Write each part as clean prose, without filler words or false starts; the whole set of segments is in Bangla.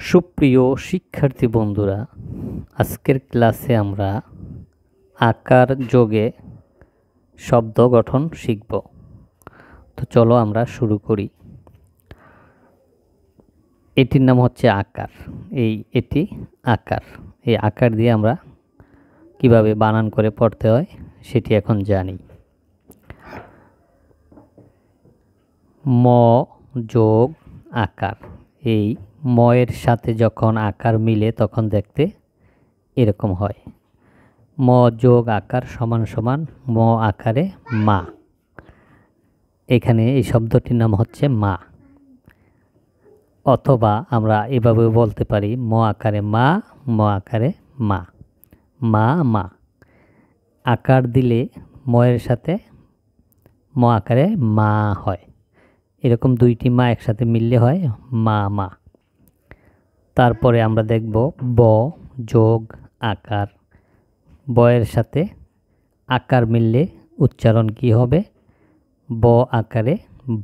সুপ্রিয় শিক্ষার্থী বন্ধুরা, আজকের ক্লাসে আমরা আকার যোগে শব্দ গঠন শিখব। তো চলো আমরা শুরু করি। এটির নাম হচ্ছে আকার। এটি আকার। এই আকার দিয়ে আমরা কিভাবে বানান করে পড়তে হয় সেটি এখন জানি। ম যোগ আকার। এই ময়ের সাথে যখন আকার মিলে তখন দেখতে এরকম হয়। ম যোগ আকার সমান সমান ম আকারে মা। এখানে এই শব্দটির নাম হচ্ছে মা। অথবা আমরা এভাবে বলতে পারি ম আকারে মা, ম আকারে মা, মা মা। আকার দিলে ময়ের সাথে ম আকারে মা হয়। এরকম দুইটি মা একসাথে মিললে হয় মা মা। তারপরে আমরা দেখব ব যোগ আকার। বয়ের সাথে আকার মিললে উচ্চারণ কি হবে? ব আকারে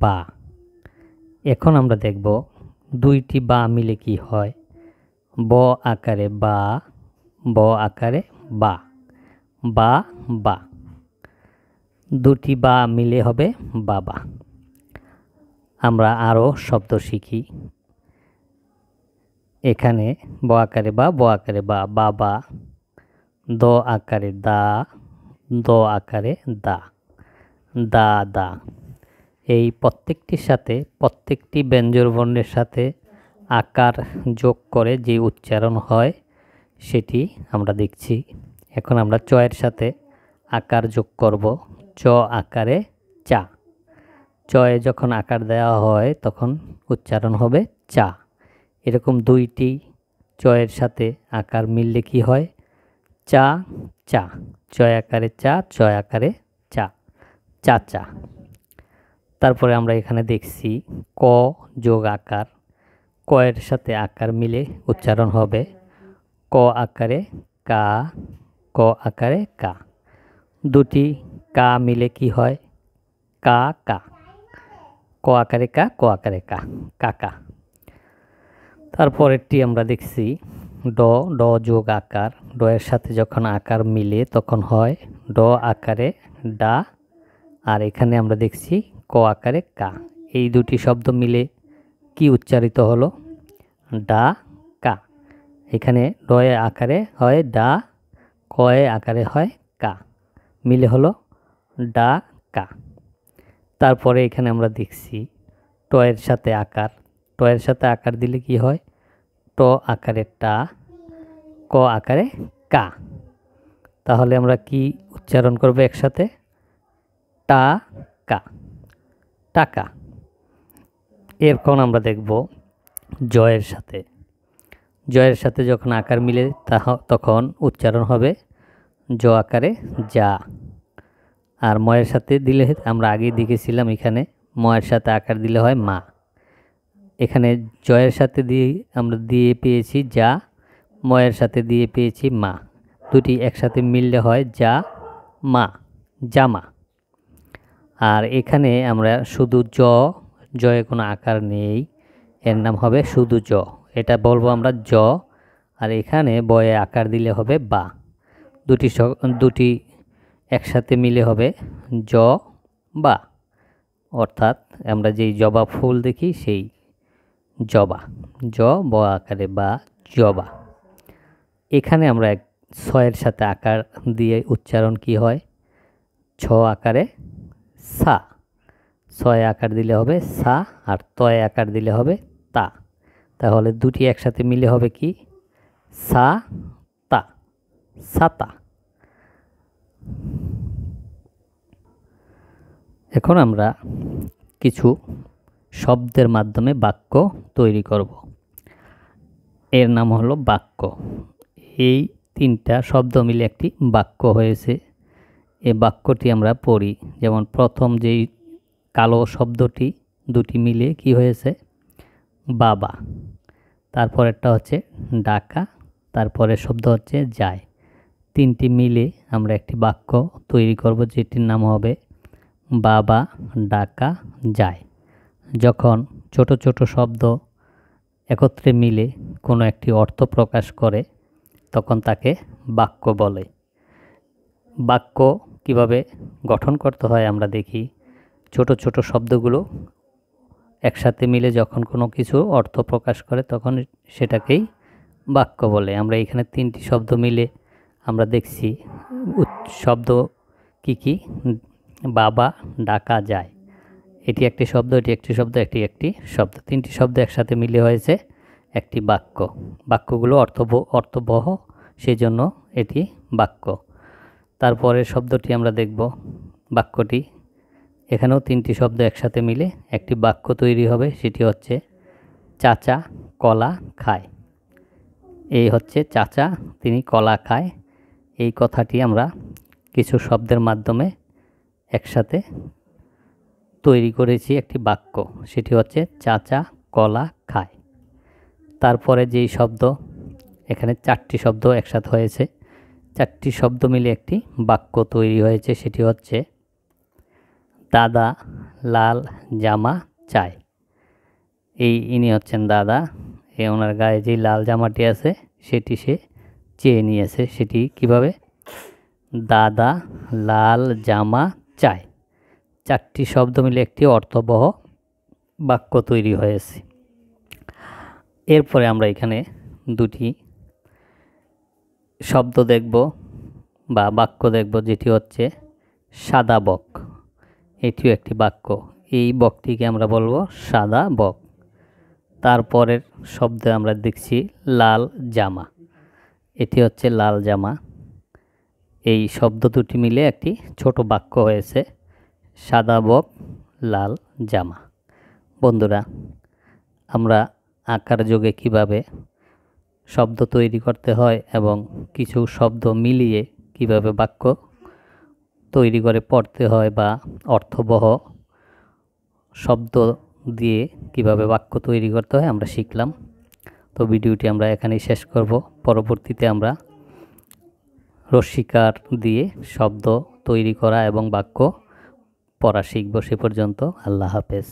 বা। এখন আমরা দেখব দুইটি বা মিলে কি হয়? ব আকারে বা, ব আকারে বা, বা বা। দুটি বা মিলে হবে বাবা। আমরা আরও শব্দ শিখি। এখানে ব আকারে বা, ব আকারে বা, বাবা। দ আকারে দা, দ আকারে দা, দা দা। এই প্রত্যেকটির সাথে প্রত্যেকটি ব্যঞ্জন বর্ণের সাথে আকার যোগ করে যে উচ্চারণ হয় সেটি আমরা দেখছি। এখন আমরা চয়ের সাথে আকার যোগ করব। চ আকারে চা। চয়ে যখন আকার দেওয়া হয় তখন উচ্চারণ হবে চা। এরকম দুইটি চয়ের সাথে আকার মিললে কি হয়? চা চা। চয় আকারে চা, চয় আকারে চা, চা চা। তারপরে আমরা এখানে দেখছি ক যোগ আকার। কয়ের সাথে আকার মিলে উচ্চারণ হবে ক আকারে কা, ক আকারে কা। দুটি কা মিলে কি হয়? কা কা। ক আকারে কা, ক আকারে কা, কাকা। তারপরেরটি আমরা দেখছি ড, ড যোগ আকার। ড এর সাথে যখন আকার মিলে তখন হয় ড আকারে ডা। আর এখানে আমরা দেখছি ক আকারে কা। এই দুটি শব্দ মিলে কি উচ্চারিত হলো? ডা কা। এখানে ড এ আকারে হয় ডা, ক এ আকারে হয় কা, মিলে হলো ডা কা। তারপরে এখানে আমরা দেখছি ট এর সাথে আকার। ট এর সাথে আকার দিলে কি হয়? ট আকারে টা, ক আকারে কা। তাহলে আমরা কি উচ্চারণ করব একসাথে? টা কা, টাকা। এরপর আমরা দেখব জয়ের সাথে। জয়ের সাথে যখন আকার মিলে তখন উচ্চারণ হবে জ আকারে যা। আর ময়ের সাথে দিলে আমরা আগেই দেখেছিলাম এখানে ময়ের সাথে আকার দিলে হয় মা। এখানে জয়ের সাথে আমরা দিয়ে পেয়েছি যা, ময়ের সাথে দিয়ে পেয়েছি মা। দুটি একসাথে মিললে হয় যা মা, জামা। আর এখানে আমরা শুধু জয়ে কোনো আকার নেই, এর নাম হবে শুধু জ। এটা বলবো আমরা জ। আর এখানে বয়ে আকার দিলে হবে বা। দুটি একসাথে মিলে হবে জ বা। অর্থাৎ আমরা যেই জবা ফুল দেখি সেই জবা। জ ব আকারে বা, জবা। এখানে আমরা ছয়ের সাথে আকার দিয়ে উচ্চারণ কি হয়? ছ আকারে সা। ছয় আকার দিলে হবে সা, আর তয় আকার দিলে হবে তা। তাহলে দুটি একসাথে মিলে হবে কি? সা তা, সাতা। এখন আমরা কিছু শব্দের মাধ্যমে বাক্য তৈরি করব। এর নাম হলো বাক্য। এই তিনটা শব্দ মিলে একটি বাক্য হয়েছে। এই বাক্যটি আমরা পড়ি। যেমন প্রথম যেই কালো শব্দটি, দুটি মিলে কি হয়েছে? বাবা। তারপরেরটা হচ্ছে ডাকা, তারপরের শব্দ হচ্ছে যায়। তিনটি মিলে আমরা একটি বাক্য তৈরি করব যেটির নাম হবে বাবা ডাকা যায়। যখন ছোট ছোট শব্দ একত্রে মিলে কোনো একটি অর্থ প্রকাশ করে তখন তাকে বাক্য বলে। বাক্য কিভাবে গঠন করতে হয় আমরা দেখি। ছোট ছোট শব্দগুলো একসাথে মিলে যখন কোনো কিছু অর্থ প্রকাশ করে তখন সেটাকেই বাক্য বলে। আমরা এখানে 3টি শব্দ মিলে আমরা দেখছি শব্দ কি বাবা ডাকা যায়, এটি একটি শব্দ, এটি একটি শব্দ, এটি একটি শব্দ। 3টি শব্দ একসাথে মিলে হয়েছে একটি বাক্য। বাক্যগুলো অর্থবহ, সেই জন্য এটি বাক্য। তারপরের শব্দটি আমরা দেখব বাক্যটি। এখানেও 3টি শব্দ একসাথে মিলে একটি বাক্য তৈরি হবে, সেটি হচ্ছে চাচা কলা খায়। এই হচ্ছে চাচা, তিনি কলা খায়। এই কথাটি আমরা কিছু শব্দের মাধ্যমে একসাথে তৈরি করেছি একটি বাক্য, সেটি হচ্ছে চাচা কলা খায়। তারপরে যেই শব্দ, এখানে 4টি শব্দ একসাথে হয়েছে, 4টি শব্দ মিলে একটি বাক্য তৈরি হয়েছে, সেটি হচ্ছে দাদা লাল জামা চায়। ইনি হচ্ছেন দাদা, ওনার গায়ে যে লাল জামাটি আছে সেটি সে চেয়ে নিয়েছে। সেটি কিভাবে? দাদা লাল জামা চায়। 4টি শব্দ মিলে একটি অর্থবহ বাক্য তৈরি হয়েছে। এরপরে আমরা এখানে 2টি শব্দ দেখব বা বাক্য দেখব, যেটি হচ্ছে সাদা বক। এটিও একটি বাক্য। এই বকটিকে আমরা বলবো সাদা বক। তারপরের শব্দে আমরা দেখছি লাল জামা। এটি হচ্ছে লাল জামা। এই শব্দ দুটি মিলে একটি ছোট বাক্য হয়েছে সাদা বক লাল জামা। বন্ধুরা, আমরা আঁকার যুগে কিভাবে শব্দ তৈরি করতে হয় এবং কিছু শব্দ মিলিয়ে কিভাবে বাক্য তৈরি করে পড়তে হয় বা অর্থবহ শব্দ দিয়ে কিভাবে বাক্য তৈরি করতে হয় আমরা শিখলাম। তো ভিডিওটি আমরা এখানেই শেষ করব। পরবর্তীতে আমরা রস্বীকার দিয়ে শব্দ তৈরি করা এবং বাক্য পড়া শিখব। সে পর্যন্ত আল্লাহ হাফেজ।